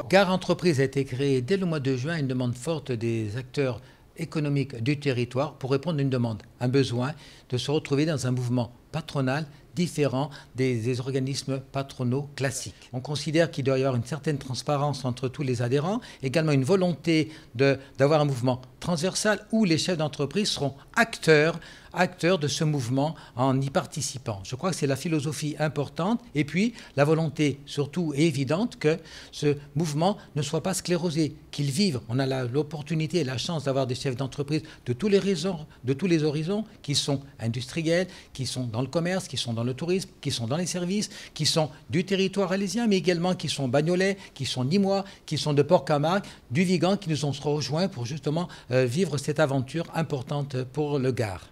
Gare Entreprise a été créée dès le mois de juin à une demande forte des acteurs économiques du territoire pour répondre à une demande, un besoin de se retrouver dans un mouvement patronal différent des organismes patronaux classiques. On considère qu'il doit y avoir une certaine transparence entre tous les adhérents, également une volonté d'avoir un mouvement transversal où les chefs d'entreprise seront acteurs de ce mouvement en y participant. Je crois que c'est la philosophie importante et puis la volonté surtout et évidente que ce mouvement ne soit pas sclérosé, qu'il vive. On a l'opportunité et la chance d'avoir des chefs d'entreprise de tous les horizons qui sont industriels, qui sont dans le commerce, qui sont dans le tourisme, qui sont dans les services, qui sont du territoire alésien, mais également qui sont bagnolais, qui sont nîmois, qui sont de Port-Camargue, du Vigan, qui nous ont rejoints pour justement vivre cette aventure importante pour le Gard.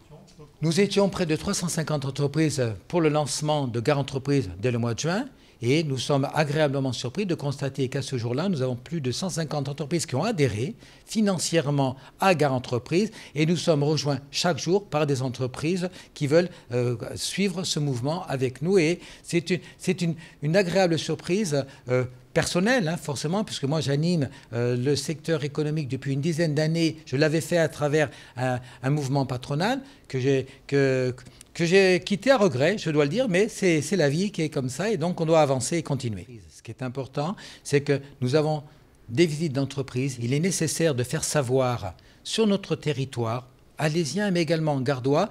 Nous étions près de 350 entreprises pour le lancement de Gare Entreprise dès le mois de juin et nous sommes agréablement surpris de constater qu'à ce jour-là, nous avons plus de 150 entreprises qui ont adhéré financièrement à Gare Entreprise et nous sommes rejoints chaque jour par des entreprises qui veulent suivre ce mouvement avec nous et c'est une agréable surprise personnel, hein, forcément, puisque moi j'anime le secteur économique depuis une dizaine d'années. Je l'avais fait à travers un mouvement patronal que j'ai quitté à regret, je dois le dire, mais c'est la vie qui est comme ça et donc on doit avancer et continuer. Ce qui est important, c'est que nous avons des visites d'entreprise. Il est nécessaire de faire savoir sur notre territoire alésien, mais également gardois,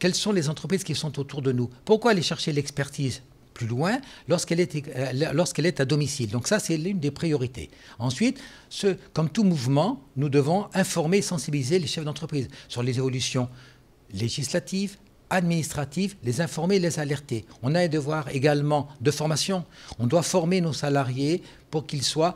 quelles sont les entreprises qui sont autour de nous. Pourquoi aller chercher l'expertise plus loin lorsqu'elle est à domicile. Donc ça, c'est l'une des priorités. Ensuite, comme tout mouvement, nous devons informer et sensibiliser les chefs d'entreprise sur les évolutions législatives, administratives, les informer et les alerter. On a un devoir également de formation. On doit former nos salariés pour qu'ils soient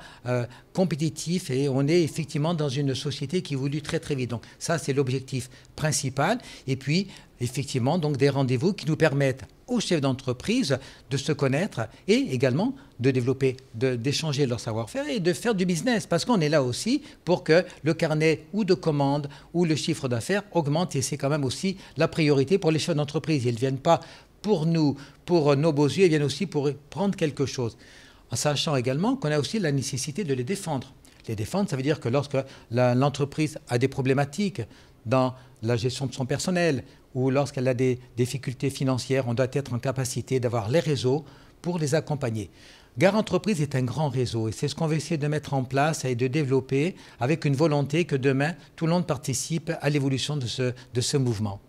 compétitifs et on est effectivement dans une société qui évolue très très vite. Donc ça, c'est l'objectif principal. Et puis, effectivement, donc des rendez-vous qui nous permettent aux chefs d'entreprise de se connaître et également de développer, d'échanger leur savoir-faire et de faire du business. Parce qu'on est là aussi pour que le carnet ou de commandes ou le chiffre d'affaires augmente et c'est quand même aussi la priorité pour les chefs d'entreprise. Ils ne viennent pas pour nous, pour nos beaux yeux, ils viennent aussi pour prendre quelque chose. En sachant également qu'on a aussi la nécessité de les défendre. Les défendre, ça veut dire que lorsque l'entreprise a des problématiques dans la gestion de son personnel ou lorsqu'elle a des difficultés financières, on doit être en capacité d'avoir les réseaux pour les accompagner. Gare Entreprise est un grand réseau et c'est ce qu'on va essayer de mettre en place et de développer avec une volonté que demain, tout le monde participe à l'évolution de ce mouvement.